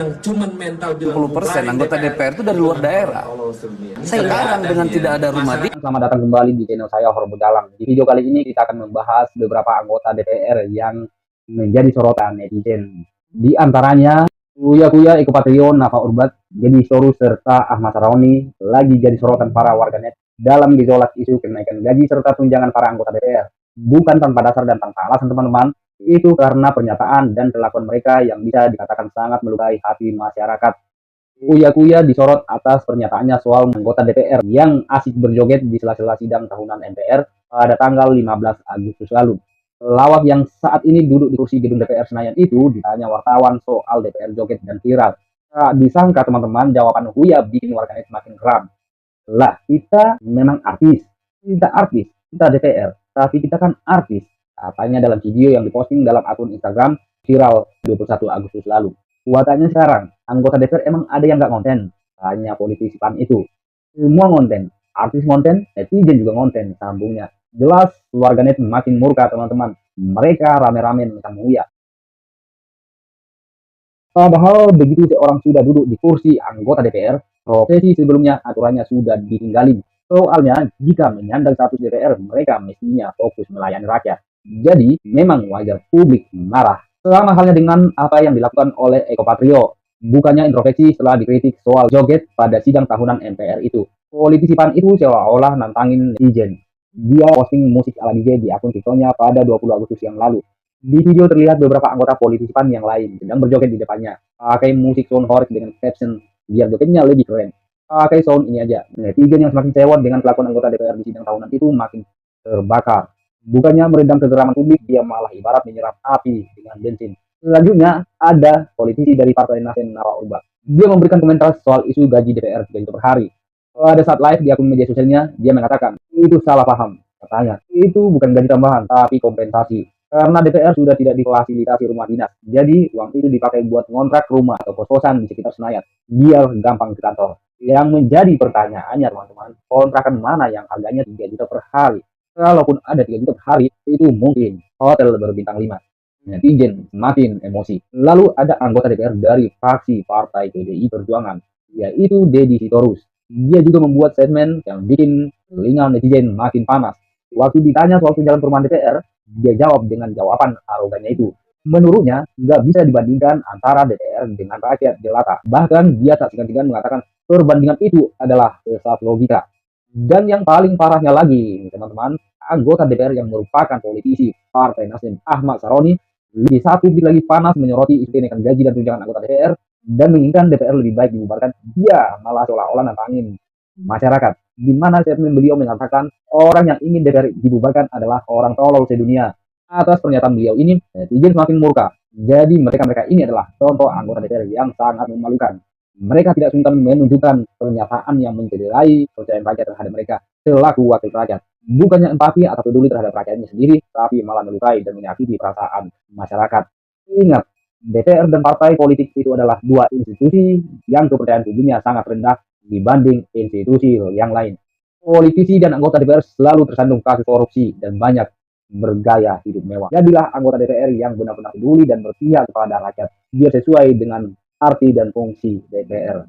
cuman mental bilang 70% anggota DPR itu dari luar daerah. Sekarang dengan tidak ada rumah di Selamat datang kembali di channel saya Horor Begalang. Di video kali ini kita akan membahas beberapa anggota DPR yang menjadi sorotan netizen. Di antaranya Uya Kuya, Eko Patrio, Nafa Urbat, Deddy Sorus, serta Ahmad Saroni lagi jadi sorotan para warganet dalam gejolak isu kenaikan gaji serta tunjangan para anggota DPR. Bukan tanpa dasar dan tanpa alasan, teman-teman. Itu karena pernyataan dan kelakuan mereka yang bisa dikatakan sangat melukai hati masyarakat. Uya Kuya disorot atas pernyataannya soal anggota DPR yang asik berjoget di sela-sela sidang tahunan MPR pada tanggal 15 Agustus lalu. Pelawak yang saat ini duduk di kursi gedung DPR Senayan itu ditanya wartawan soal DPR joget dan viral. Tak disangka, teman-teman, jawaban Uya bikin warganet semakin geram. Lah, kita memang artis. Kita DPR, tapi kita kan artis. Katanya dalam video yang diposting dalam akun Instagram viral 21 Agustus lalu. Kuatannya sekarang, anggota DPR emang ada yang nggak konten? Tanya politisi PAN itu. Semua konten, artis konten, netizen juga konten, sambungnya. Jelas warganet makin murka, teman-teman. Mereka rame-rame mencam Uya. Padahal begitu seorang sudah duduk di kursi anggota DPR, profesi sebelumnya aturannya sudah ditinggalin. Soalnya jika menyandang status DPR, mereka mestinya fokus melayani rakyat. Jadi memang wajar publik marah. Sama halnya dengan apa yang dilakukan oleh Eko Patrio. Bukannya introspeksi setelah dikritik soal joget pada sidang tahunan MPR itu. Politisi PAN itu seolah-olah nantangin netizen. Dia posting musik ala DJ di akun TikToknya pada 20 Agustus yang lalu. Di video terlihat beberapa anggota politisi PAN yang lain sedang berjoget di depannya. Pakai musik sound horror dengan caption, biar jogetnya lebih keren. Pakai sound ini aja. Netizen yang semakin cewek dengan kelakuan anggota DPR di sidang tahunan itu makin terbakar. Bukannya meredam kegeraman publik, dia malah ibarat menyerap api dengan bensin. Selanjutnya, ada politisi dari Partai Nasdem, Nafa Urbat. Dia memberikan komentar soal isu gaji DPR 3 juta per hari. Pada saat live di akun media sosialnya, dia mengatakan, itu salah paham. Katanya, itu bukan gaji tambahan, tapi kompensasi. Karena DPR sudah tidak difasilitasi rumah dinas. Jadi, uang itu dipakai buat ngontrak rumah atau kos-kosan di sekitar Senayan. Biar gampang ke kantor. Yang menjadi pertanyaannya, teman-teman, kontrakan mana yang harganya 3 juta per hari? Kalaupun ada 3 juta per hari, itu mungkin hotel berbintang 5. Netizen semakin emosi. Lalu ada anggota DPR dari fraksi Partai PDI Perjuangan, yaitu Deddy Sitorus. Dia juga membuat statement yang bikin telinga netizen makin panas. Waktu ditanya soal tunjangan perumahan DPR, dia jawab dengan jawaban arogannya itu. Menurutnya, nggak bisa dibandingkan antara DPR dengan rakyat jelata. Bahkan dia tak segan-segan mengatakan perbandingan itu adalah sesat logika. Dan yang paling parahnya lagi, teman-teman, anggota DPR yang merupakan politisi Partai Nasdem, Ahmad Saroni, di satu titik lagi panas menyoroti isu kenaikan gaji dan tunjangan anggota DPR dan menginginkan DPR lebih baik dibubarkan. Dia malah seolah-olah nantangin masyarakat, di mana statement beliau mengatakan orang yang ingin DPR dibubarkan adalah orang tolol sedunia. Atas pernyataan beliau ini, netizen semakin murka. Jadi mereka ini adalah contoh anggota DPR yang sangat memalukan. Mereka tidak sungkan menunjukkan pernyataan yang mencederai kepercayaan rakyat terhadap mereka selaku wakil rakyat. Bukannya empati atau peduli terhadap rakyatnya sendiri, tapi malah melukai dan menyakiti perasaan masyarakat. Ingat, DPR dan partai politik itu adalah dua institusi yang kepercayaan publiknya sangat rendah dibanding institusi yang lain. Politisi dan anggota DPR selalu tersandung kasus korupsi dan banyak bergaya hidup mewah. Jadilah anggota DPR yang benar-benar peduli dan berpihak kepada rakyat, biar sesuai dengan arti dan fungsi DPR.